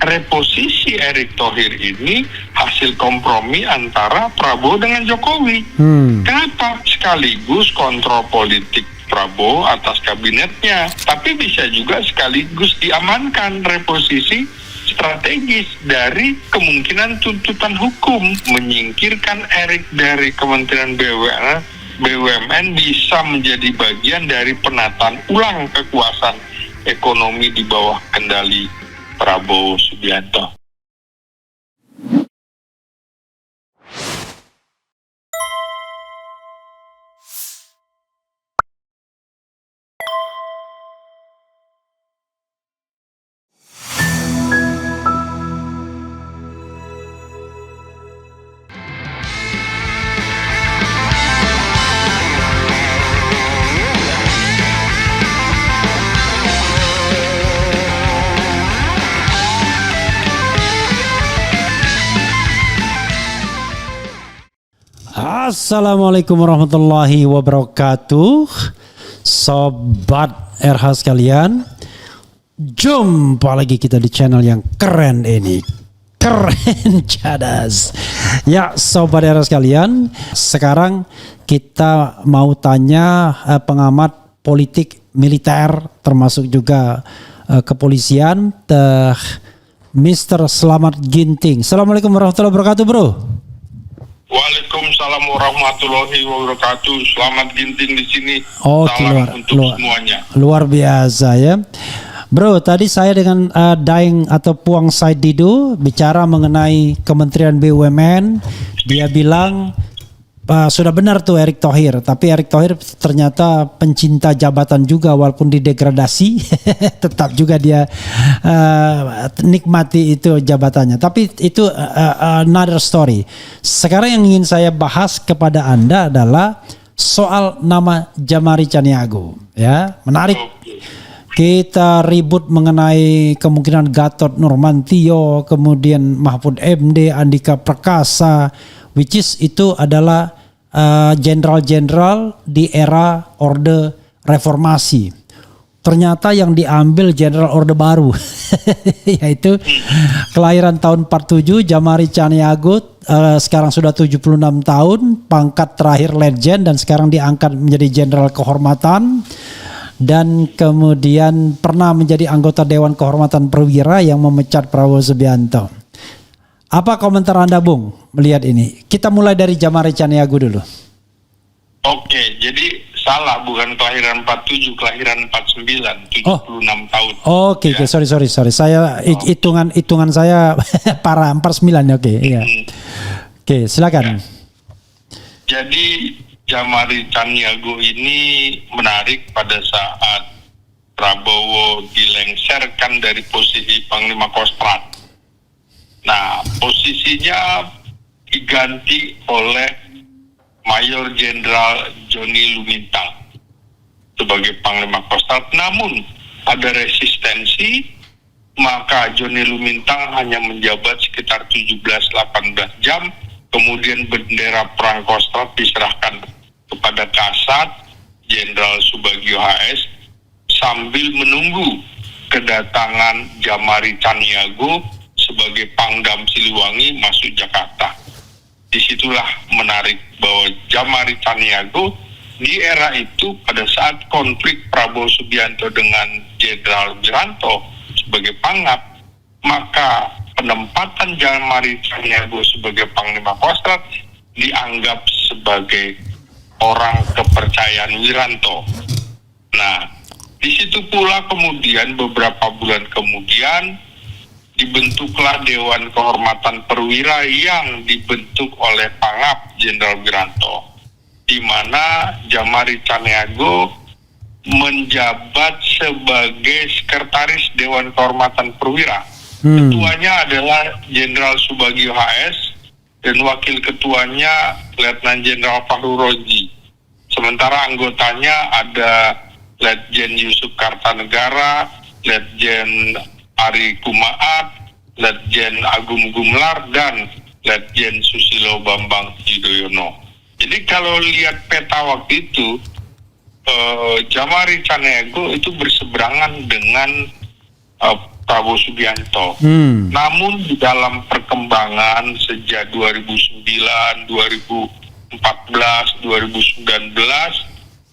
reposisi Erick Thohir ini hasil kompromi antara Prabowo dengan Jokowi. Kenapa? Sekaligus kontrol politik Prabowo atas kabinetnya, tapi bisa juga sekaligus diamankan reposisi strategis dari kemungkinan tuntutan hukum, menyingkirkan Erick dari Kementerian BUMN bisa menjadi bagian dari penataan ulang kekuasaan ekonomi di bawah kendali Prabowo Subianto. Assalamualaikum warahmatullahi wabarakatuh, sobat RH sekalian. Jumpa lagi kita di channel yang keren ini, keren cadas. Ya sobat RH sekalian, sekarang kita mau tanya pengamat politik militer termasuk juga kepolisian, Mr. Slamet Ginting. Assalamualaikum warahmatullahi wabarakatuh, bro. Waalaikumsalam warahmatullahi wabarakatuh. Selamat Ginting di sini. Salam untuk semuanya. Luar biasa ya, bro. Tadi saya dengan Daeng atau Puang Said Didu bicara mengenai Kementerian BUMN. Dia bilang sudah benar tuh Erick Thohir, tapi Erick Thohir ternyata pencinta jabatan juga walaupun didegradasi, tetap juga dia nikmati itu jabatannya. Tapi itu another story. Sekarang yang ingin saya bahas kepada Anda adalah soal nama Djamari Caniago. Ya, menarik. Kita ribut mengenai kemungkinan Gatot Nurmantio, kemudian Mahfud MD, Andika Perkasa, which is itu adalah jenderal-jenderal di era Orde Reformasi. Ternyata yang diambil jenderal Orde Baru, yaitu kelahiran tahun 47 Djamari Caniago, sekarang sudah 76 tahun, pangkat terakhir Letjen dan sekarang diangkat menjadi jenderal kehormatan. Dan kemudian pernah menjadi anggota Dewan Kehormatan Perwira yang memecat Prabowo Subianto. Apa komentar Anda, Bung, melihat ini? Kita mulai dari Djamari Caniago dulu. Oke, jadi salah, bukan kelahiran 47, kelahiran 49, 76 tahun. Oke, ya. Sorry. Saya hitungan saya parah, 49. Oke, iya. Oke, silakan. Ya. Jadi Djamari Caniago ini menarik pada saat Prabowo dilengsarkan dari posisi Panglima Kostrat. Nah, posisinya diganti oleh Mayor Jenderal Johnny Lumintang sebagai Panglima Kostrat. Namun ada resistensi, maka Johnny Lumintang hanya menjabat sekitar 17-18 jam. Kemudian bendera Perang Kostrat diserahkan kepada Kasat Jenderal Subagio HS sambil menunggu kedatangan Djamari Caniago sebagai Pangdam Siliwangi masuk Jakarta. Disitulah menarik bahwa Djamari Caniago di era itu pada saat konflik Prabowo Subianto dengan Jenderal Wiranto sebagai Pangap, maka penempatan Djamari Caniago sebagai Panglima Kostrat dianggap sebagai orang kepercayaan Wiranto. Nah, di situ pula kemudian beberapa bulan kemudian dibentuklah Dewan Kehormatan Perwira yang dibentuk oleh Pangap Jenderal Wiranto, di mana Djamari Caniago menjabat sebagai Sekretaris Dewan Kehormatan Perwira. Ketuanya adalah Jenderal Subagio HS dan wakil ketuanya Letnan Jenderal Fahru Rozi. Sementara anggotanya ada Letjen Yusuf Kartanegara, Letjen Ari Kumaat, Letjen Agung Gumlar, dan Letjen Susilo Bambang Yudhoyono. Jadi kalau lihat peta waktu itu, Djamari Caniago itu berseberangan dengan Prabowo Subianto. Namun di dalam perkembangan sejak 2009, 2014, 2019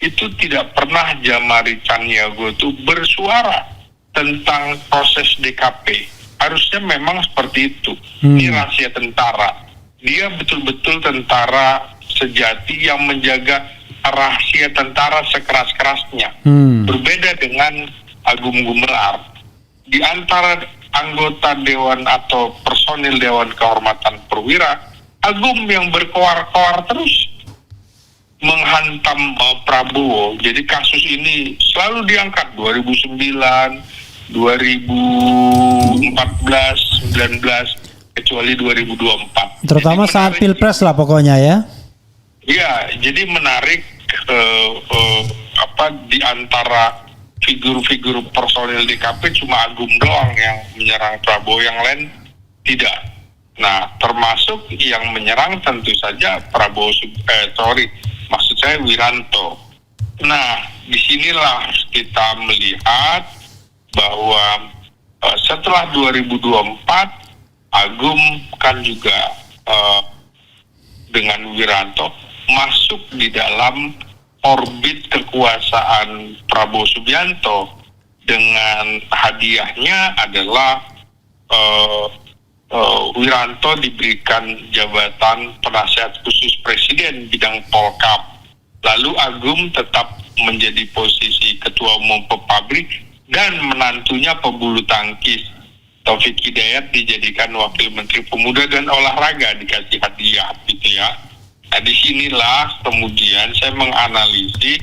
itu tidak pernah Jamari Caniago itu bersuara tentang proses DKP. Harusnya memang seperti itu. Ini rahasia tentara. Dia betul-betul tentara sejati yang menjaga rahasia tentara sekeras-kerasnya. Berbeda dengan Agung Gumelar. Di antara anggota Dewan atau personil Dewan Kehormatan Perwira, Agung yang berkoar-koar terus menghantam Prabowo. Jadi kasus ini selalu diangkat 2009, 2014, 19, kecuali 2024. Terutama saat Pilpres lah pokoknya ya. Ya, jadi menarik di antara figur-figur personil DKP cuma Agung doang yang menyerang Prabowo, yang lain tidak. Nah, termasuk yang menyerang tentu saja maksud saya Wiranto. Nah, disinilah kita melihat bahwa setelah 2024 Agung kan juga dengan Wiranto masuk di dalam orbit kekuasaan Prabowo Subianto, dengan hadiahnya adalah Wiranto diberikan jabatan penasihat khusus presiden bidang Polkam. Lalu Agung tetap menjadi posisi ketua umum Pepabrik dan menantunya pebulu tangkis Taufik Hidayat dijadikan wakil menteri pemuda dan olahraga, dikasih hadiah gitu ya. Nah, disinilah kemudian saya menganalisis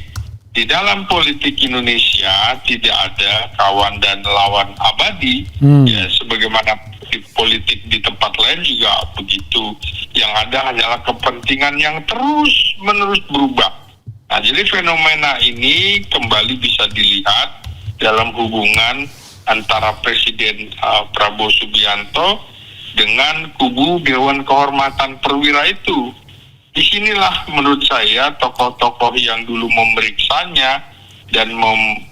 di dalam politik Indonesia tidak ada kawan dan lawan abadi. Ya, sebagaimana di politik di tempat lain juga begitu. Yang ada hanyalah kepentingan yang terus-menerus berubah. Nah, jadi fenomena ini kembali bisa dilihat dalam hubungan antara Presiden Prabowo Subianto dengan kubu Dewan Kehormatan Perwira itu. Disinilah menurut saya tokoh-tokoh yang dulu memeriksanya dan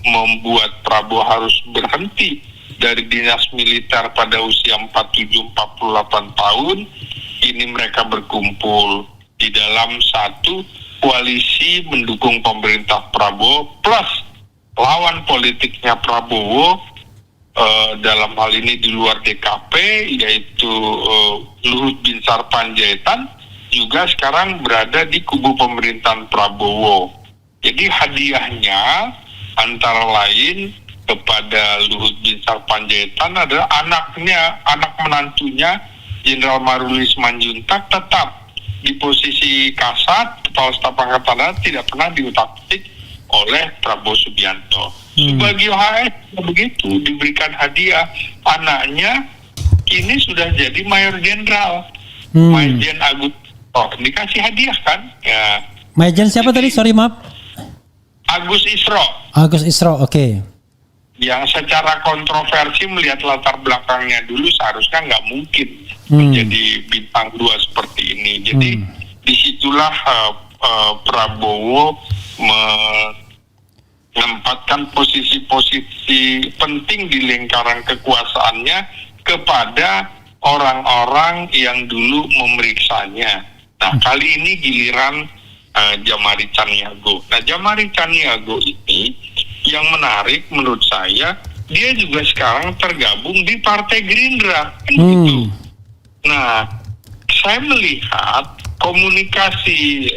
membuat Prabowo harus berhenti dari dinas militer pada usia 47-48 tahun, ini mereka berkumpul di dalam satu koalisi mendukung pemerintah Prabowo plus lawan politiknya Prabowo dalam hal ini di luar DKP, yaitu Luhut Binsar Panjaitan, juga sekarang berada di kubu pemerintahan Prabowo. Jadi hadiahnya antara lain kepada Luhut Binsar Panjaitan adalah anak menantunya Jenderal Marulis Manjuntak tetap di posisi Kasat, Kepala Staf Angkatan Darat, tidak pernah diutak-atik oleh Prabowo Subianto. Subagio HS begitu, diberikan hadiah anaknya kini sudah jadi Mayor Jenderal, Majen Agus, dikasih hadiah kan? Ya. Majen siapa tadi? Sorry maaf. Agus Isro. Agus Isro, oke. Yang secara kontroversi melihat latar belakangnya dulu seharusnya nggak mungkin menjadi bintang 2 seperti ini. Jadi disitulah Prabowo menempatkan posisi-posisi penting di lingkaran kekuasaannya kepada orang-orang yang dulu memeriksanya. Nah, kali ini giliran Jamari Caniago. Nah, Jamari Caniago ini yang menarik menurut saya, dia juga sekarang tergabung di Partai Gerindra. Gitu. Nah, saya melihat komunikasi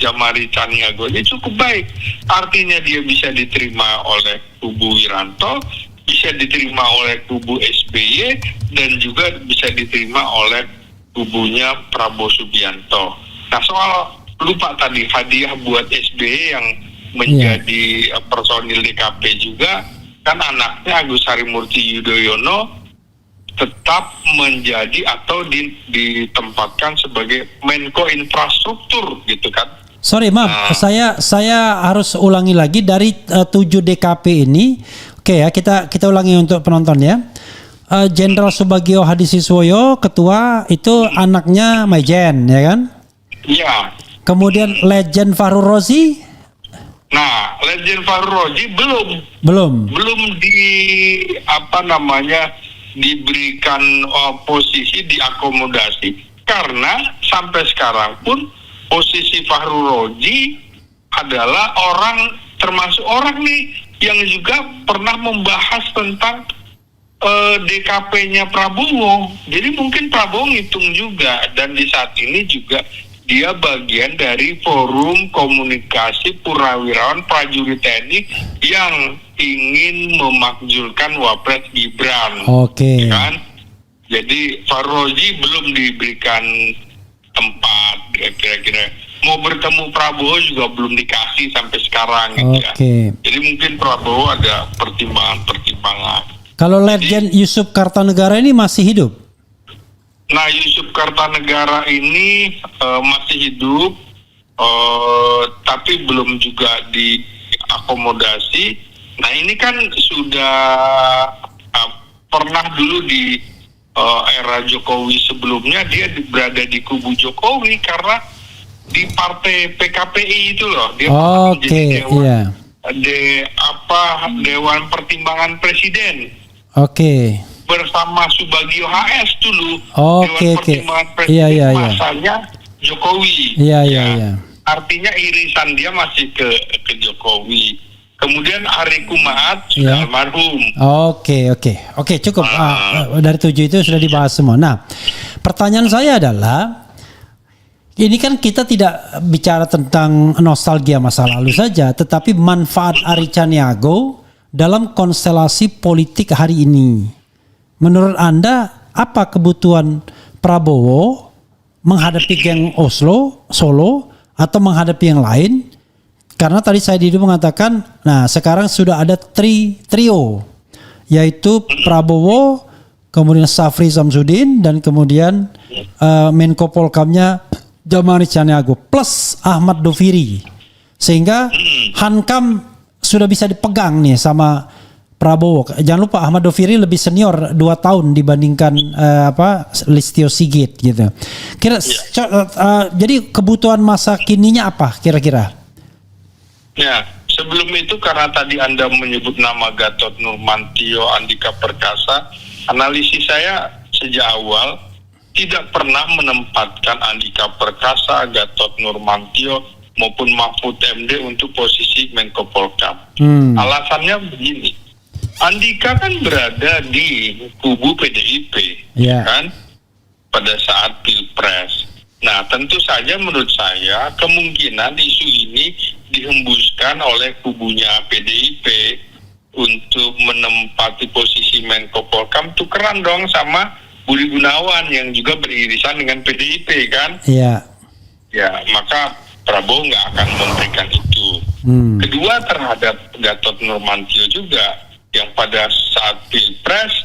Jamari Caniago ini cukup baik. Artinya dia bisa diterima oleh kubu Wiranto, bisa diterima oleh kubu SBY, dan juga bisa diterima oleh kubunya Prabowo Subianto. Nah, soal lupa tadi hadiah buat SBY yang menjadi personil DKP juga, kan anaknya Agus Harimurti Yudhoyono tetap menjadi atau ditempatkan sebagai Menko Infrastruktur gitu kan. Sorry maaf, saya harus ulangi lagi dari 7 DKP ini. Oke ya, kita ulangi untuk penonton ya. Jenderal Subagio Hadisiswoyo ketua itu anaknya Majen ya kan? Iya. Kemudian Legend Fahru Rozi. Nah, Legend Fahru Roji Belum. diberikan posisi diakomodasi, karena sampai sekarang pun posisi Fahru Roji adalah termasuk orang nih yang juga pernah membahas tentang DKP-nya Prabowo. Jadi mungkin Prabowo ngitung juga, dan di saat ini juga dia bagian dari forum komunikasi purnawirawan prajurit TNI yang ingin memakzulkan Wapres Gibran. Oke. Kan? Jadi Fahru Roji belum diberikan tempat, kira-kira mau bertemu Prabowo juga belum dikasih sampai sekarang gitu ya. Jadi mungkin Prabowo ada pertimbangan-pertimbangan. Kalau Legend Yusuf Kartanegara ini masih hidup? Nah, Yusuf Kartanegara ini masih hidup, tapi belum juga diakomodasi. Nah, ini kan sudah pernah dulu di era Jokowi sebelumnya dia berada di kubu Jokowi karena di partai PKPI itu loh, dia menjadi Dewan Pertimbangan Presiden. Bersama Subagio HS dulu. Dewan Pertimbangan Presiden masanya Jokowi. Artinya irisan dia masih ke Jokowi. Kemudian Ari Kumaat sudah almarhum. Oke, cukup. Dari 7 itu sudah dibahas semua. Nah, pertanyaan saya adalah, ini kan kita tidak bicara tentang nostalgia masa lalu saja, tetapi manfaat Arie Caniago dalam konstelasi politik hari ini. Menurut Anda, apa kebutuhan Prabowo menghadapi geng Solo atau menghadapi yang lain? Karena tadi saya mengatakan, nah sekarang sudah ada trio, yaitu Prabowo, kemudian Syafri Samsudin, dan kemudian Menko Polkamnya Djamari Caniago plus Ahmad Doviri, sehingga Hankam sudah bisa dipegang nih sama Prabowo. Jangan lupa Ahmad Doviri lebih senior 2 tahun dibandingkan Listio Sigit gitu. Jadi kebutuhan masa kininya apa kira-kira? Ya, sebelum itu karena tadi Anda menyebut nama Gatot Nurmantio, Andika Perkasa, analisis saya sejak awal tidak pernah menempatkan Andika Perkasa, Gatot Nurmantio maupun Mahfud MD untuk posisi Menko Polkam. Alasannya begini, Andika kan berada di kubu PDIP, kan, pada saat Pilpres. Nah, tentu saja menurut saya kemungkinan isu ini dihembuskan oleh kubunya PDIP untuk menempati posisi Menko Polkam, tukeran dong sama Budi Gunawan yang juga beririsan dengan PDIP kan? Ya, maka Prabowo nggak akan memberikan itu. Kedua, terhadap Gatot Nurmantio juga yang pada saat Pilpres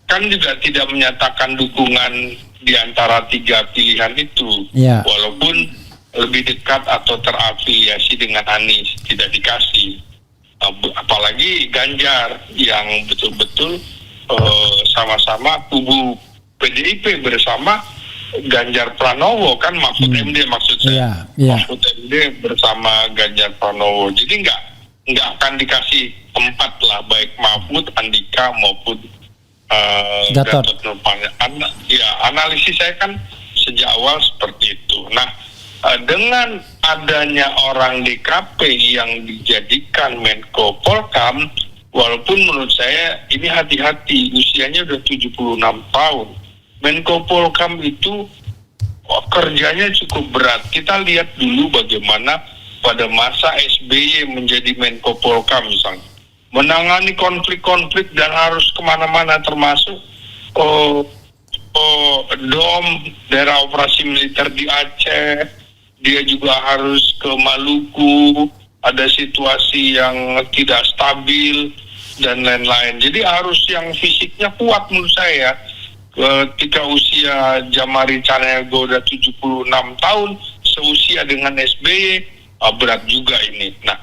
kan juga tidak menyatakan dukungan di antara 3 pilihan itu, walaupun lebih dekat atau terafiliasi dengan Anies, tidak dikasih. Apalagi Ganjar yang betul-betul sama-sama kubu PDIP bersama Ganjar Pranowo kan, Mahfud MD maksud saya. Mahfud MD bersama Ganjar Pranowo. Jadi nggak akan dikasih tempat lah, baik Mahfud, Andika maupun Gatot Nurmantio. Analisis saya kan sejak awal seperti itu. Nah, dengan adanya orang DKP yang dijadikan Menko Polkam, walaupun menurut saya ini hati-hati, usianya udah 76 tahun. Menko Polkam itu kerjanya cukup berat. Kita lihat dulu bagaimana pada masa SBY menjadi Menko Polkam misalnya, menangani konflik-konflik dan harus kemana-mana, termasuk DOM, daerah operasi militer di Aceh. Dia juga harus ke Maluku, ada situasi yang tidak stabil dan lain-lain. Jadi harus yang fisiknya kuat menurut saya. Ketika usia Djamari Caniago udah 76 tahun, seusia dengan SBY, berat juga ini. Nah,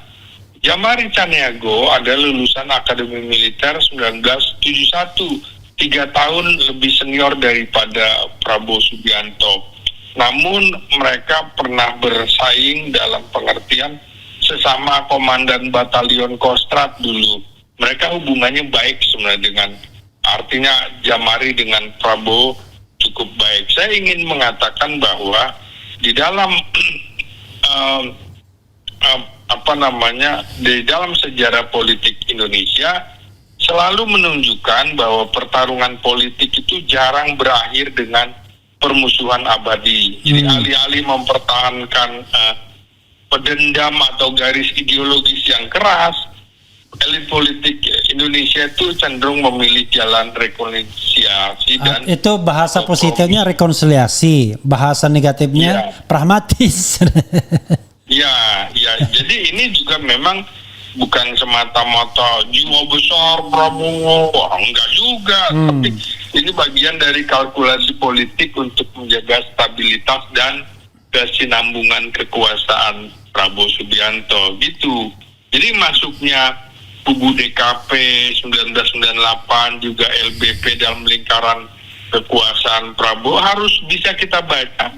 Djamari Caniago adalah lulusan Akademi Militer 1971, 3 tahun lebih senior daripada Prabowo Subianto. Namun mereka pernah bersaing dalam pengertian sesama komandan batalion Kostrad dulu. Mereka hubungannya baik sebenarnya dengan, artinya Jamari dengan Prabowo cukup baik. Saya ingin mengatakan bahwa di dalam di dalam sejarah politik Indonesia selalu menunjukkan bahwa pertarungan politik itu jarang berakhir dengan permusuhan abadi. Jadi alih-alih mempertahankan pendendam atau garis ideologis yang keras, elit politik Indonesia itu cenderung memilih jalan rekonsiliasi dan itu bahasa positifnya rekonsiliasi, bahasa negatifnya pragmatis. Ya, jadi ini juga memang bukan semata-mata jiwa besar Prabowo, enggak juga, tapi ini bagian dari kalkulasi politik untuk menjaga stabilitas dan kesinambungan kekuasaan Prabowo Subianto gitu. Jadi masuknya kubu DKP 1998 juga LBP dalam lingkaran kekuasaan Prabowo harus bisa kita baca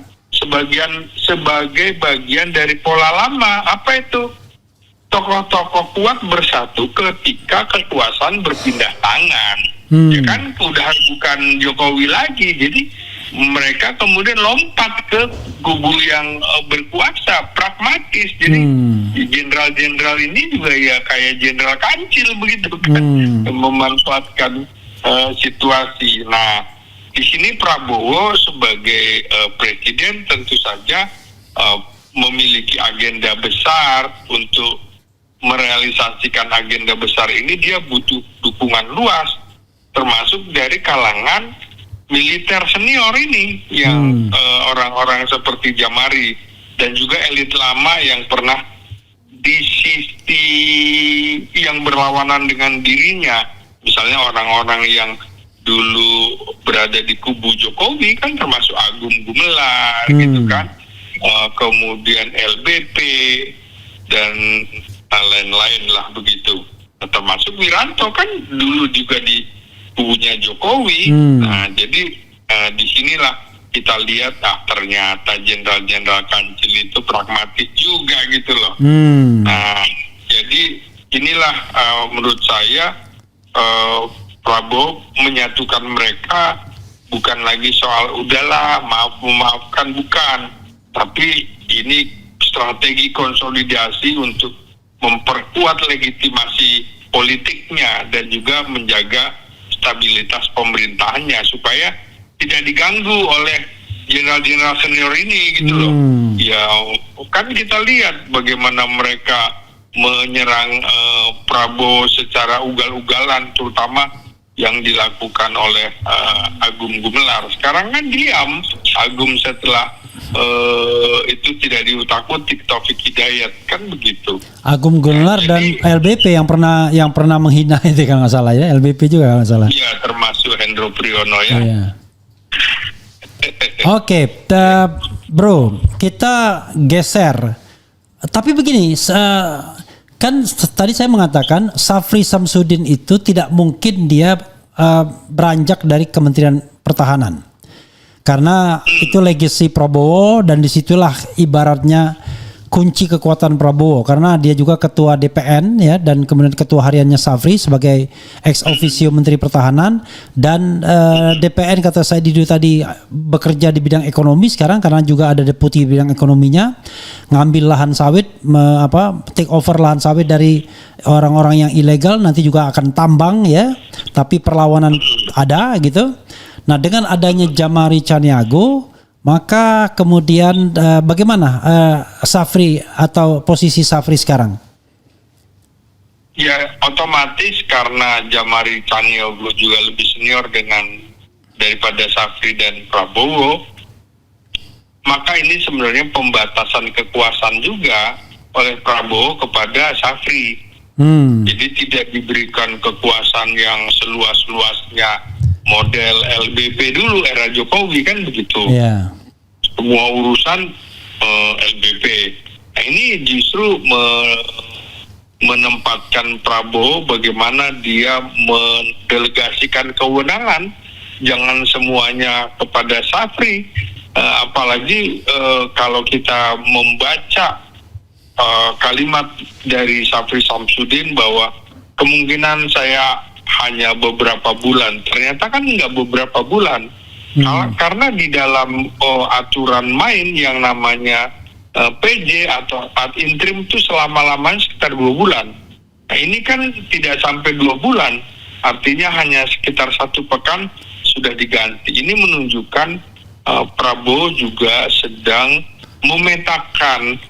sebagai bagian dari pola lama. Apa itu? Tokoh-tokoh kuat bersatu ketika kekuasaan berpindah tangan. Ya kan udah bukan Jokowi lagi. Jadi mereka kemudian lompat ke kubu yang berkuasa, pragmatis. Jadi jenderal-jenderal ini juga ya kayak jenderal kancil begitu kan, memanfaatkan situasi. Nah, di sini Prabowo sebagai presiden tentu saja memiliki agenda besar. Untuk merealisasikan agenda besar ini dia butuh dukungan luas, termasuk dari kalangan militer senior ini yang orang-orang seperti Jamari dan juga elit lama yang pernah di sisi yang berlawanan dengan dirinya, misalnya orang-orang yang dulu berada di kubu Jokowi kan termasuk Agung Gumelar gitu kan, kemudian LBP dan lain-lain lah begitu, termasuk Wiranto kan dulu juga di kubunya Jokowi. Nah, jadi disinilah kita lihat ternyata jenderal-jenderal kancil itu pragmatis juga gitu loh. Nah, jadi inilah menurut saya Prabowo menyatukan mereka bukan lagi soal udahlah maafkan bukan, tapi ini strategi konsolidasi untuk memperkuat legitimasi politiknya dan juga menjaga stabilitas pemerintahannya supaya tidak diganggu oleh jenderal-jenderal senior ini gitu loh. Ya kan kita lihat bagaimana mereka menyerang Prabowo secara ugal-ugalan, terutama yang dilakukan oleh Agung Gumelar. Sekarang kan diam Agung setelah itu tidak diutak-utik Taufik Hidayat kan begitu. Agung Gumelar dan LBP yang pernah menghina itu kan nggak salah ya, LBP juga nggak salah. Iya, termasuk Hendro Priyono ya. Iya. Oke, bro, kita geser. Tapi begini, kan tadi saya mengatakan Syafri Samsudin itu tidak mungkin dia beranjak dari Kementerian Pertahanan. Karena itu legacy Prabowo dan disitulah ibaratnya kunci kekuatan Prabowo. Karena dia juga ketua DPN ya, dan kemudian ketua hariannya Syafri sebagai ex officio Menteri Pertahanan. Dan DPN kata saya tadi bekerja di bidang ekonomi sekarang karena juga ada deputi bidang ekonominya. Ngambil lahan sawit, take over lahan sawit dari orang-orang yang ilegal, nanti juga akan tambang ya. Tapi perlawanan ada gitu. Nah, dengan adanya Jamari Caniago, maka kemudian bagaimana Syafri atau posisi Syafri sekarang? Ya, otomatis karena Jamari Caniago juga lebih senior daripada Syafri dan Prabowo, maka ini sebenarnya pembatasan kekuasaan juga oleh Prabowo kepada Syafri. Jadi tidak diberikan kekuasaan yang seluas-luasnya model LBP dulu era Jokowi kan begitu. Yeah. Semua urusan LBP. Nah, ini justru menempatkan Prabowo bagaimana dia mendelegasikan kewenangan, jangan semuanya kepada Syafri. Apalagi kalau kita membaca kalimat dari Syafri Samsudin bahwa kemungkinan saya hanya beberapa bulan. Ternyata kan nggak beberapa bulan. Karena di dalam aturan main yang namanya PJ atau ad interim itu selama-lamanya sekitar 2 bulan. Nah, ini kan tidak sampai 2 bulan, artinya hanya sekitar 1 pekan sudah diganti. Ini menunjukkan Prabowo juga sedang memetakan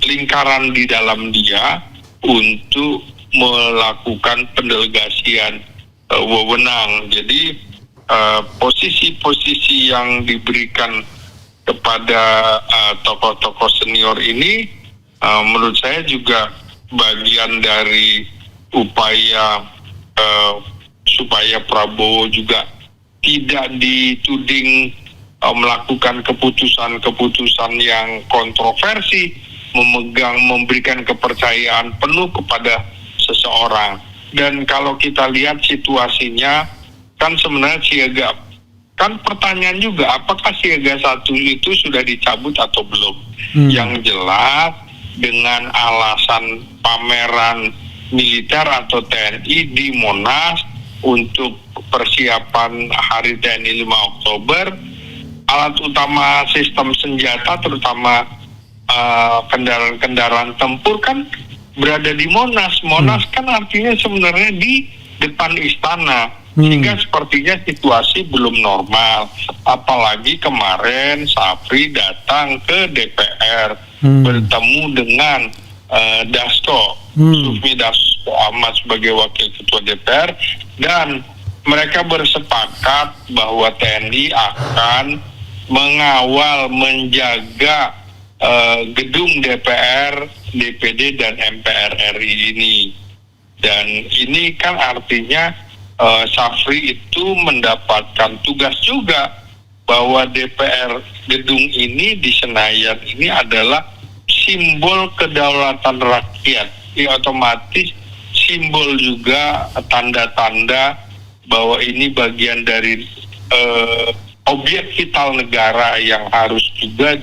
lingkaran di dalam dia untuk melakukan pendelegasian wewenang. Jadi posisi-posisi yang diberikan kepada tokoh-tokoh senior ini menurut saya juga bagian dari upaya supaya Prabowo juga tidak dituding melakukan keputusan-keputusan yang kontroversi, memberikan kepercayaan penuh kepada seseorang. Dan kalau kita lihat situasinya, kan sebenarnya siaga, kan pertanyaan juga apakah siaga 1 itu sudah dicabut atau belum. Yang jelas dengan alasan pameran militer atau TNI di Monas untuk persiapan Hari TNI 5 Oktober, alat utama sistem senjata terutama kendaraan-kendaraan tempur kan berada di Monas. Monas kan artinya sebenarnya di depan istana. Sehingga sepertinya situasi belum normal. Apalagi kemarin Syafri datang ke DPR bertemu dengan Dasko, Sufmi Dasko Ahmad sebagai Wakil Ketua DPR, dan mereka bersepakat bahwa TNI akan mengawal, menjaga gedung DPR, DPD, dan MPR RI ini. Dan ini kan artinya Syafri itu mendapatkan tugas juga bahwa DPR gedung ini di Senayan ini adalah simbol kedaulatan rakyat. Ya, otomatis simbol juga tanda-tanda bahwa ini bagian dari objek vital negara yang harus juga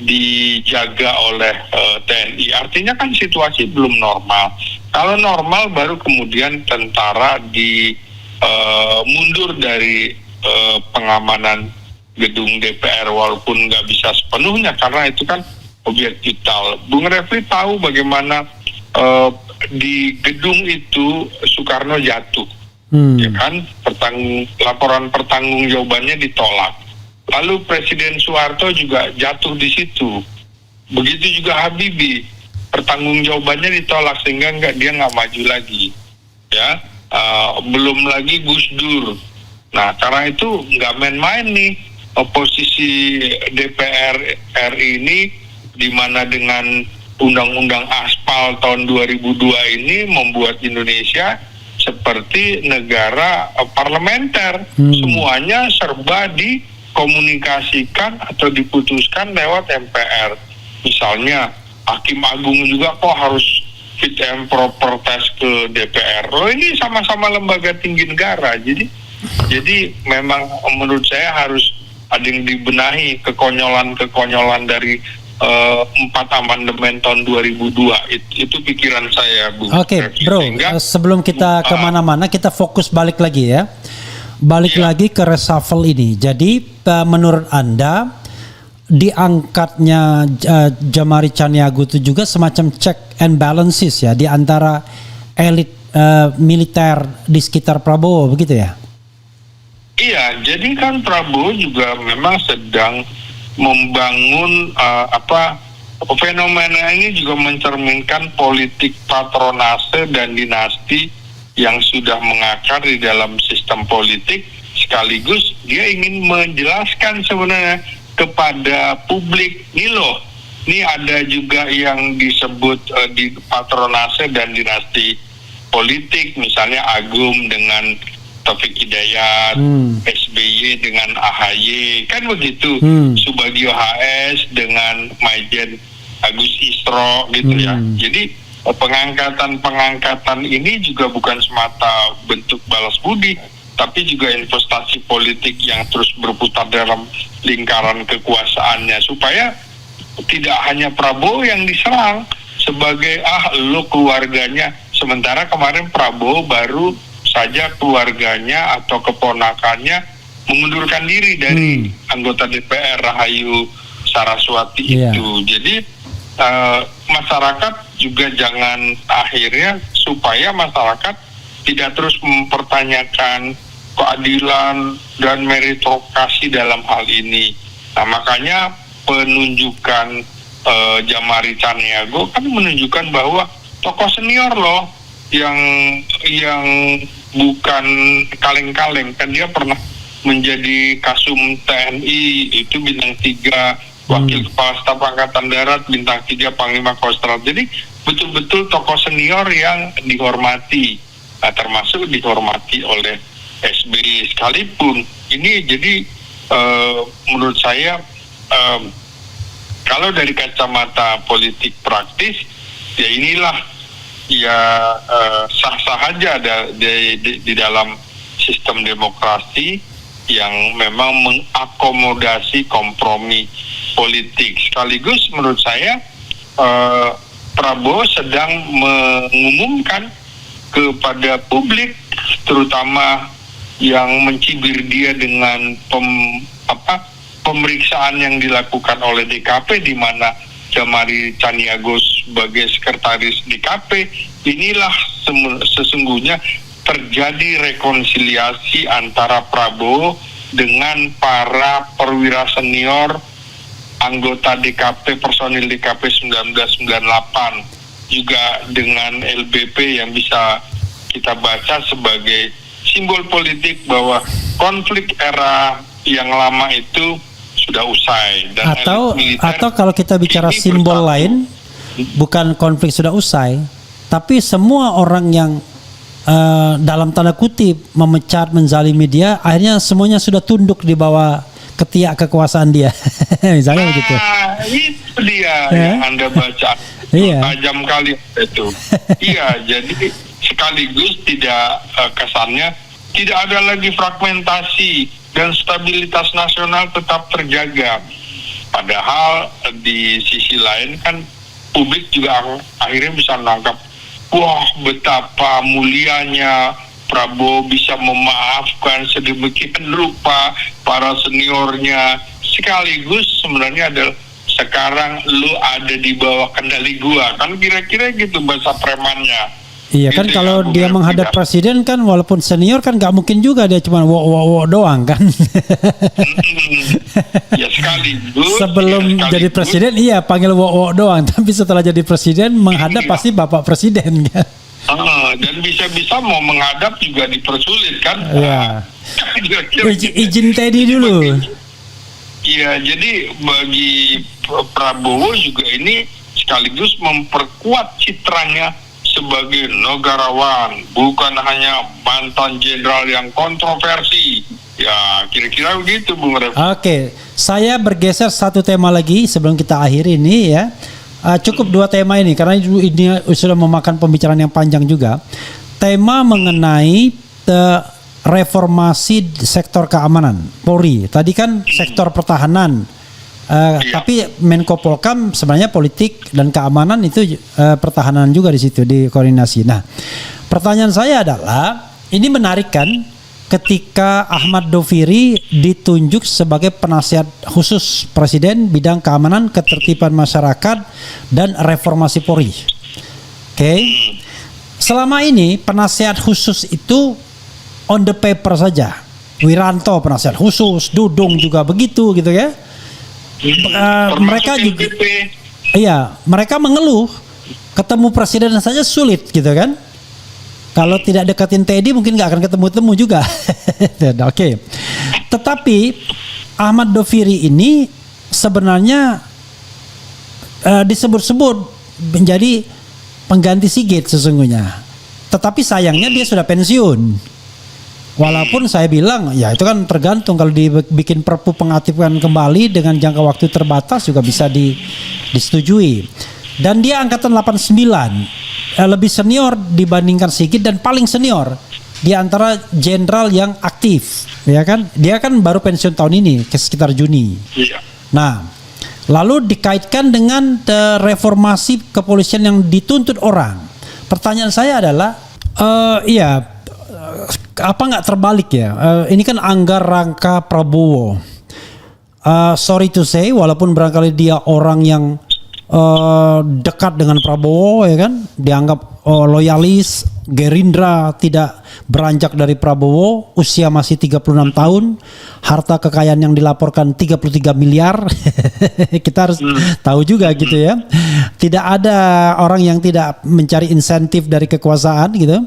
dijaga oleh TNI. Artinya kan situasi belum normal. Kalau normal baru kemudian tentara mundur dari pengamanan gedung DPR walaupun nggak bisa sepenuhnya karena itu kan objek vital. Bung Refli tahu bagaimana di gedung itu Soekarno jatuh, ya kan? Laporan pertanggungjawabannya ditolak. Lalu Presiden Soeharto juga jatuh di situ. Begitu juga Habibie, pertanggungjawabannya ditolak sehingga dia nggak maju lagi. Ya, belum lagi Gus Dur. Nah, karena itu nggak main-main nih oposisi DPR RI ini, di mana dengan Undang-Undang Aspal tahun 2002 ini membuat Indonesia seperti negara parlementer. Semuanya serba dikomunikasikan atau diputuskan lewat MPR. Misalnya Hakim Agung juga kok harus fit and proper test ke DPR. Oh, ini sama-sama lembaga tinggi negara. Jadi memang menurut saya harus ada yang dibenahi kekonyolan dari 4 amandemen tahun 2002. Itu pikiran saya, Bu. Oke, bro. Sebelum kita kemana-mana, kita fokus balik lagi ya. Lagi ke reshuffle ini. Jadi menurut Anda diangkatnya Jamari Chaniago itu juga semacam check and balances ya di antara elit militer di sekitar Prabowo, begitu ya? Iya, jadi kan Prabowo juga memang sedang membangun fenomena ini juga mencerminkan politik patronase dan dinasti yang sudah mengakar di dalam sistem politik, sekaligus dia ingin menjelaskan sebenarnya kepada publik, ini ada juga yang disebut di patronase dan dinasti politik, misalnya Agum dengan Taufik Hidayat, SBY dengan AHY, kan begitu, Subagio HS dengan Maijen Agus Isro gitu ya. Jadi pengangkatan ini juga bukan semata bentuk balas budi, tapi juga investasi politik yang terus berputar dalam lingkaran kekuasaannya supaya tidak hanya Prabowo yang diserang sebagai lo keluarganya, sementara kemarin Prabowo baru saja keluarganya atau keponakannya mengundurkan diri dari anggota DPR Rahayu Saraswati itu. Jadi masyarakat juga jangan akhirnya supaya masyarakat tidak terus mempertanyakan keadilan dan meritokrasi dalam hal ini. Nah, makanya penunjukan Djamari Caniago kan menunjukkan bahwa tokoh senior loh yang bukan kaleng-kaleng, kan dia pernah menjadi Kasum TNI, itu bintang 3, Wakil Kepala Staf Angkatan Darat bintang 3, Panglima Kostrat. Jadi betul-betul tokoh senior yang dihormati, termasuk dihormati oleh SBY sekalipun. Ini jadi menurut saya kalau dari kacamata politik praktis, ya inilah ya sah-sah aja di dalam sistem demokrasi yang memang mengakomodasi kompromi politik. Sekaligus menurut saya Prabowo sedang mengumumkan kepada publik, terutama yang mencibir dia dengan pemeriksaan yang dilakukan oleh DKP, di mana Djamari Caniago sebagai sekretaris DKP, inilah sesungguhnya terjadi rekonsiliasi antara Prabowo dengan para perwira senior anggota DKP, personil DKP 1998, juga dengan LBP yang bisa kita baca sebagai simbol politik bahwa konflik era yang lama itu sudah usai. Dan atau kalau kita bicara simbol lain, bukan konflik sudah usai, tapi semua orang yang dalam tanda kutip memecat, menzalimi dia, akhirnya semuanya sudah tunduk di bawah ketiak kekuasaan dia. Misalnya begitu. Itu dia yang Anda baca. Tajam kali itu. Iya, jadi sekaligus tidak kesannya tidak ada lagi fragmentasi dan stabilitas nasional tetap terjaga. Padahal di sisi lain kan publik juga akhirnya bisa menangkap, wah betapa mulianya Prabowo bisa memaafkan sedemikian rupa para seniornya. Sekaligus sebenarnya adalah sekarang lu ada di bawah kendali gua, kan kira-kira gitu bahasa premannya. Iya kan, kalau dia menghadap presiden kan walaupun senior kan nggak mungkin juga dia cuma wo doang kan. Ya sekaligus. Sebelum jadi presiden panggil wo doang, tapi setelah jadi presiden menghadap pasti bapak presiden kan. Dan bisa-bisa mau menghadap juga dipersulit kan. Iya. Izin Teddy dulu. Iya, jadi bagi Prabowo juga ini sekaligus memperkuat citranya sebagai negarawan, bukan hanya mantan jenderal yang kontroversi. Ya, kira-kira begitu, Bung Ref. Oke, saya bergeser satu tema lagi sebelum kita akhiri ini ya. Cukup 2 tema ini karena ini sudah memakan pembicaraan yang panjang juga. Tema mengenai reformasi sektor keamanan Polri. Tadi kan sektor pertahanan. Tapi Menko Polkam sebenarnya politik dan keamanan itu pertahanan juga di situ dikoordinasi. Nah, pertanyaan saya adalah ini menarik kan ketika Ahmad Doviri ditunjuk sebagai penasihat khusus Presiden bidang keamanan, ketertiban masyarakat dan reformasi Polri. Oke. Selama ini penasihat khusus itu on the paper saja. Wiranto penasihat khusus, Dudung juga begitu gitu ya. Mereka juga mereka mengeluh ketemu presiden saja sulit gitu kan. Kalau tidak deketin Teddy mungkin nggak akan ketemu juga. Oke. Tetapi Ahmad Doviri ini sebenarnya disebut-sebut menjadi pengganti Sigit sesungguhnya. Tetapi sayangnya dia sudah pensiun. Walaupun saya bilang ya itu kan tergantung, kalau dibikin perpu pengaktifan kembali dengan jangka waktu terbatas juga bisa disetujui. Dan dia angkatan 89, lebih senior dibandingkan Sigit dan paling senior di antara jenderal yang aktif, ya kan? Dia kan baru pensiun tahun ini, sekitar Juni. Nah, Lalu dikaitkan dengan reformasi kepolisian yang dituntut orang. Pertanyaan saya adalah, apa nggak terbalik ya? Ini kan anggar rangka Prabowo. Sorry to say, walaupun barangkali dia orang yang dekat dengan Prabowo, ya kan, dianggap loyalis, Gerindra tidak beranjak dari Prabowo, usia masih 36 tahun, harta kekayaan yang dilaporkan 33 miliar. Kita harus tahu juga gitu ya. Tidak ada orang yang tidak mencari insentif dari kekuasaan gitu.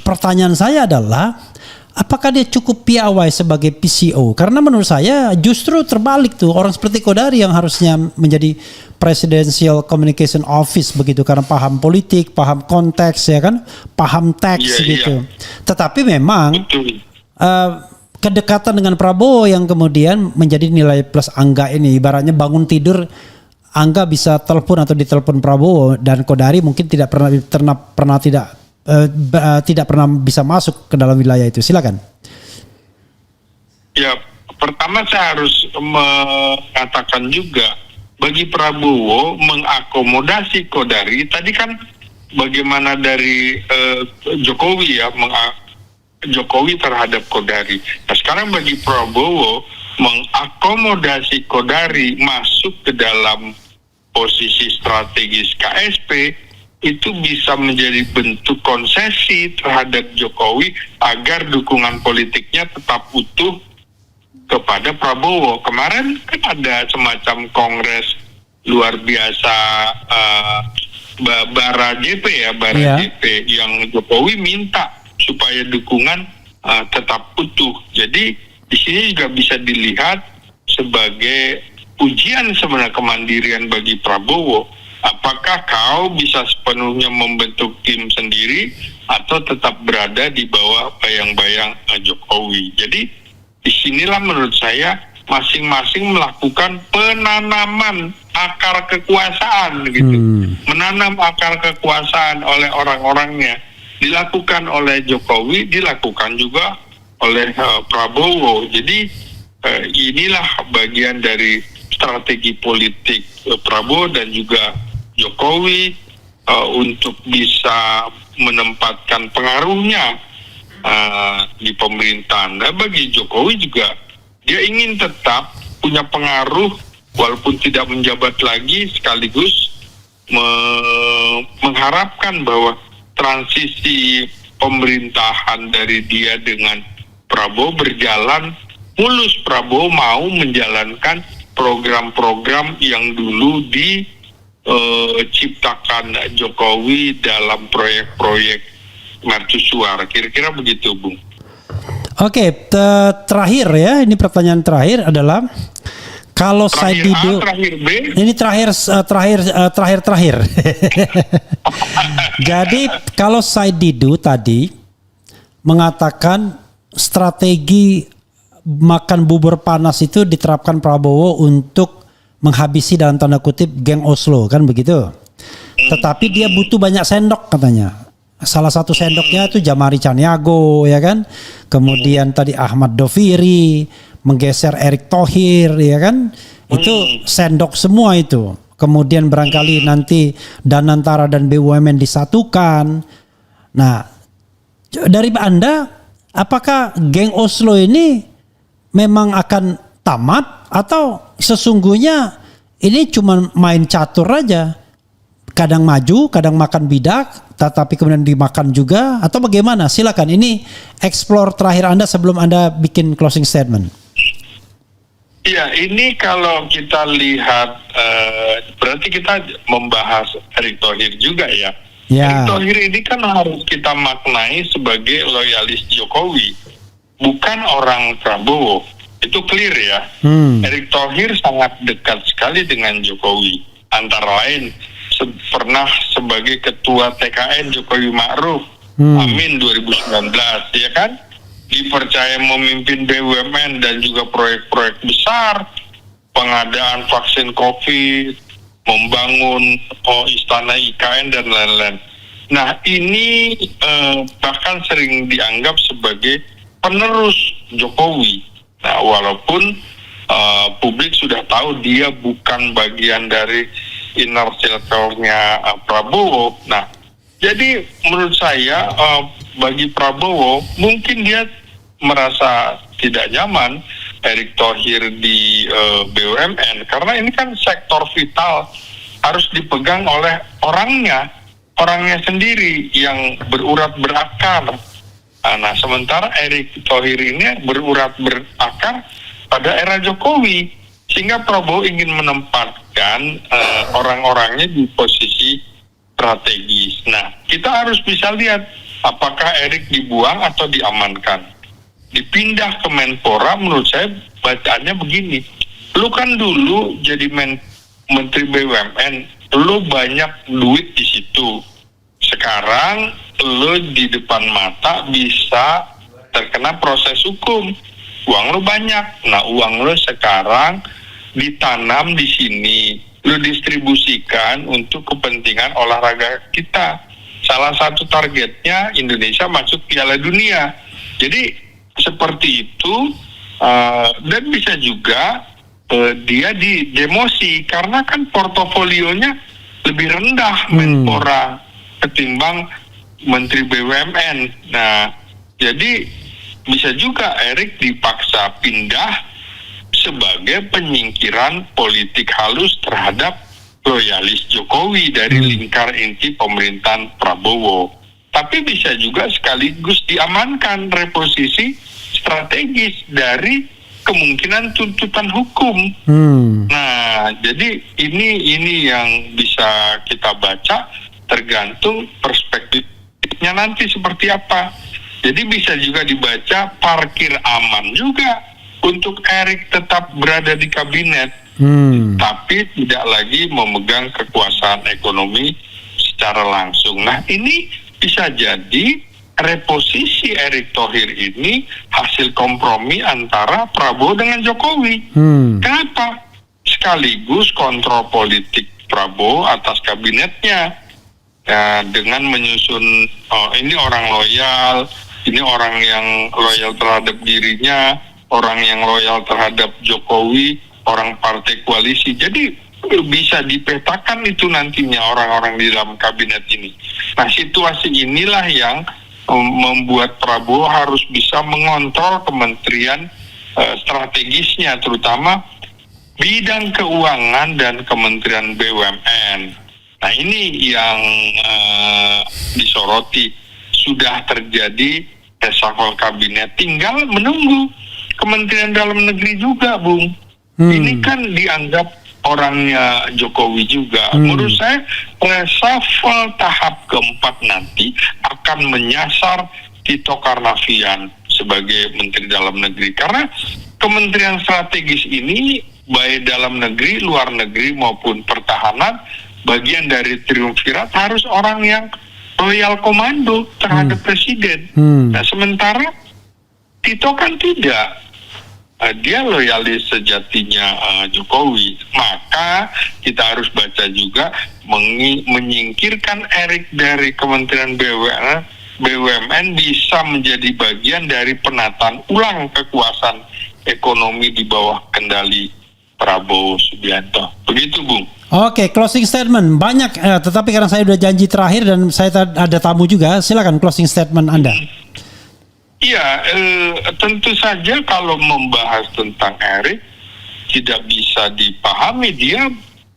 Pertanyaan saya adalah, apakah dia cukup piawai sebagai PCO? Karena menurut saya justru terbalik tuh, orang seperti Kodari yang harusnya menjadi Presidential Communication Office begitu, karena paham politik, paham konteks, ya kan, paham teks gitu. Tetapi memang kedekatan dengan Prabowo yang kemudian menjadi nilai plus Angga ini. Ibaratnya bangun tidur, Angga bisa telepon atau ditelepon Prabowo, dan Kodari mungkin tidak pernah bisa masuk ke dalam wilayah itu. Silakan. Ya, pertama saya harus mengatakan juga, bagi Prabowo mengakomodasi Kodari, tadi kan bagaimana dari Jokowi ya, Jokowi terhadap Kodari. Nah, sekarang bagi Prabowo mengakomodasi Kodari masuk ke dalam posisi strategis KSP, itu bisa menjadi bentuk konsesi terhadap Jokowi agar dukungan politiknya tetap utuh kepada Prabowo. Kemarin kan ada semacam kongres luar biasa Bara JP JP yang Jokowi minta supaya dukungan tetap utuh. Jadi di sini juga bisa dilihat sebagai ujian sebenarnya kemandirian bagi Prabowo. Apakah kau bisa sepenuhnya membentuk tim sendiri atau tetap berada di bawah bayang-bayang Jokowi? Jadi disinilah menurut saya masing-masing melakukan penanaman akar kekuasaan gitu. Menanam akar kekuasaan oleh orang-orangnya. Dilakukan oleh Jokowi, dilakukan juga oleh Prabowo. Jadi inilah bagian dari strategi politik Prabowo dan juga Jokowi untuk bisa menempatkan pengaruhnya di pemerintahan. Nah, bagi Jokowi juga dia ingin tetap punya pengaruh walaupun tidak menjabat lagi, sekaligus mengharapkan bahwa transisi pemerintahan dari dia dengan Prabowo berjalan mulus. Prabowo mau menjalankan program-program yang dulu diciptakan Jokowi dalam proyek-proyek mercusuar. Kira-kira begitu, Bung. Oke, terakhir ya, ini pertanyaan terakhir adalah, kalau Said Didu, terakhir B, ini terakhir. Jadi kalau Said Didu tadi mengatakan strategi makan bubur panas itu diterapkan Prabowo untuk menghabisi dalam tanda kutip geng Oslo, kan begitu. Tetapi dia butuh banyak sendok katanya. Salah satu sendoknya itu Jamari Caniago, ya kan. Kemudian tadi Ahmad Doviri, menggeser Erick Thohir, ya kan. Itu sendok semua itu. Kemudian barangkali nanti Danantara dan BUMN disatukan. Nah, dari Anda, apakah geng Oslo ini memang akan tamat atau sesungguhnya ini cuma main catur aja? Kadang maju, kadang makan bidak, tetapi kemudian dimakan juga, atau bagaimana? Silakan, ini explore terakhir Anda sebelum Anda bikin closing statement. Iya, ini kalau kita lihat, berarti kita membahas Erick Thohir juga ya. Erick Thohir ini kan harus kita maknai sebagai loyalis Jokowi, bukan orang Prabowo. Itu clear ya. Erick Thohir sangat dekat sekali dengan Jokowi. Antara lain pernah sebagai ketua TKN Jokowi Ma'ruf, Amin 2019, ya kan? Dipercaya memimpin BUMN dan juga proyek-proyek besar, pengadaan vaksin COVID, membangun istana IKN dan lain-lain. Nah, ini bahkan sering dianggap sebagai penerus Jokowi. Nah, walaupun publik sudah tahu dia bukan bagian dari inner circle-nya Prabowo. Nah, jadi menurut saya bagi Prabowo mungkin dia merasa tidak nyaman Erick Thohir di BUMN karena ini kan sektor vital harus dipegang oleh orangnya sendiri yang berurat berakar. Nah, sementara Erick Thohir ini berurat berakar pada era Jokowi, sehingga Prabowo ingin menempatkan orang-orangnya di posisi strategis. Nah, kita harus bisa lihat apakah Erick dibuang atau diamankan. Dipindah ke Menpora, menurut saya bacaannya begini. Lu kan dulu jadi Menteri BUMN, lu banyak duit di situ. Sekarang lu di depan mata bisa terkena proses hukum. Uang lu banyak. Nah, uang lu sekarang ditanam di sini. Lu distribusikan untuk kepentingan olahraga kita. Salah satu targetnya Indonesia masuk Piala Dunia. Jadi seperti itu, dan bisa juga dia demosi karena kan portofolionya lebih rendah Menpora ketimbang Menteri BUMN. Nah, jadi bisa juga Erick dipaksa pindah sebagai penyingkiran politik halus terhadap loyalis Jokowi dari lingkar inti pemerintahan Prabowo. Tapi bisa juga sekaligus diamankan reposisi strategis dari kemungkinan tuntutan hukum. Nah, jadi ini yang bisa kita baca tergantung perspektifnya nanti seperti apa. Jadi bisa juga dibaca parkir aman juga untuk Erick tetap berada di kabinet, tapi tidak lagi memegang kekuasaan ekonomi secara langsung. Nah, ini bisa jadi reposisi Erick Thohir ini hasil kompromi antara Prabowo dengan Jokowi. Kenapa? Sekaligus kontrol politik Prabowo atas kabinetnya, dengan menyusun ini orang loyal, ini orang yang loyal terhadap dirinya, orang yang loyal terhadap Jokowi, orang partai koalisi. Jadi bisa dipetakan itu nantinya orang-orang di dalam kabinet ini. Nah, situasi inilah yang membuat Prabowo harus bisa mengontrol kementerian strategisnya, terutama bidang keuangan dan Kementerian BUMN. Nah, ini yang disoroti. Sudah terjadi reshuffle kabinet, tinggal menunggu Kementerian Dalam Negeri juga, Bung. Ini kan dianggap orangnya Jokowi juga. Menurut saya reshuffle tahap keempat nanti akan menyasar Tito Karnavian sebagai Menteri Dalam Negeri, karena kementerian strategis ini baik dalam negeri, luar negeri maupun pertahanan, bagian dari triumvirat harus orang yang loyal komando terhadap presiden. Nah, sementara Tito kan tidak. Dia loyalis sejatinya Jokowi. Maka kita harus baca juga menyingkirkan Erick dari Kementerian BUMN bisa menjadi bagian dari penataan ulang kekuasaan ekonomi di bawah kendali Prabowo Subianto. Begitu, Bung. Oke, closing statement banyak, tetapi karena saya sudah janji terakhir dan saya ada tamu juga, silakan closing statement Anda. Iya, tentu saja kalau membahas tentang Erick tidak bisa dipahami, dia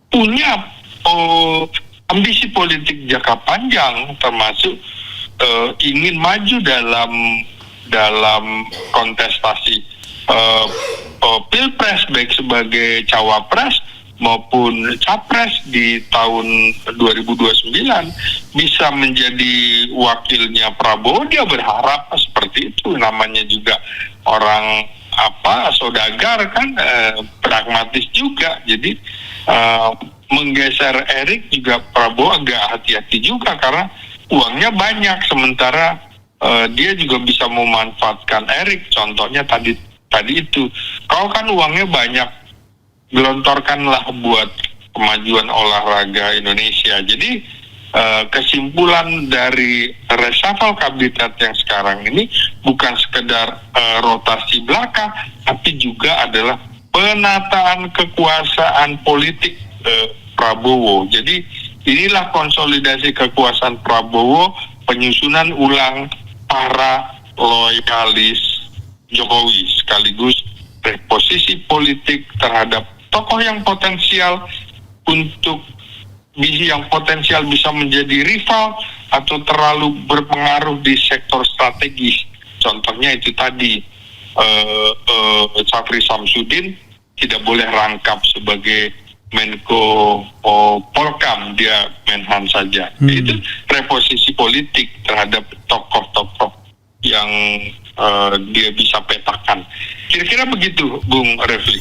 punya ambisi politik jangka panjang, termasuk ingin maju dalam kontestasi Pilpres, baik sebagai cawapres maupun capres di tahun 2029, bisa menjadi wakilnya Prabowo. Dia berharap seperti itu, namanya juga orang saudagar kan, pragmatis juga. Jadi menggeser Erick juga Prabowo agak hati-hati juga karena uangnya banyak, sementara dia juga bisa memanfaatkan Erick. Contohnya tadi itu, kau kan uangnya banyak, gelontorkanlah buat kemajuan olahraga Indonesia. Jadi kesimpulan dari reshuffle kabinet yang sekarang ini bukan sekedar rotasi belaka, tapi juga adalah penataan kekuasaan politik Prabowo. Jadi inilah konsolidasi kekuasaan Prabowo, penyusunan ulang para loyalis Jokowi, sekaligus reposisi politik terhadap tokoh yang potensial untuk yang potensial bisa menjadi rival atau terlalu berpengaruh di sektor strategis. Contohnya itu tadi, Syafri Samsudin tidak boleh rangkap sebagai Menko Polkam, dia Menhan saja. Itu reposisi politik terhadap tokoh-tokoh yang dia bisa petakan. Kira-kira begitu, Bung Refli.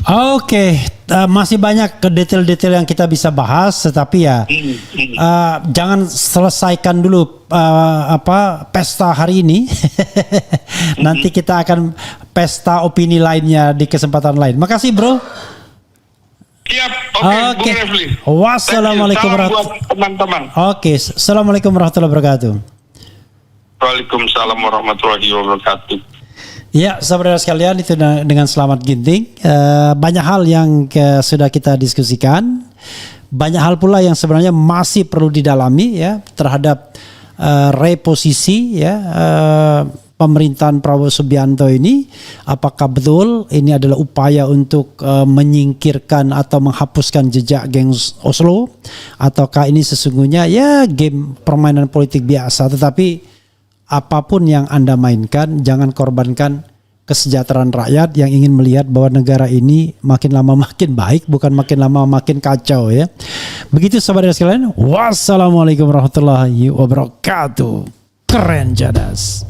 Oke, masih banyak detail-detail yang kita bisa bahas, tetapi ya jangan selesaikan dulu pesta hari ini. Nanti kita akan pesta opini lainnya di kesempatan lain. Makasih, Bro. Siap, oke. Bung Refli. Wassalamualaikum warahmatullahi wabarakatuh. Teman-teman. Oke, assalamualaikum warahmatullahi wabarakatuh. Waalaikumsalam warahmatullahi wabarakatuh. Ya, saudara sekalian, itu dengan Selamat Ginting. Banyak hal yang sudah kita diskusikan. Banyak hal pula yang sebenarnya masih perlu didalami ya terhadap reposisi ya pemerintahan Prabowo Subianto ini. Apakah betul ini adalah upaya untuk menyingkirkan atau menghapuskan jejak geng Oslo, ataukah ini sesungguhnya ya game permainan politik biasa? Tetapi apapun yang Anda mainkan, jangan korbankan kesejahteraan rakyat yang ingin melihat bahwa negara ini makin lama makin baik, bukan makin lama makin kacau ya. Begitu sahabat sekalian. Wassalamualaikum warahmatullahi wabarakatuh. Keren jadas.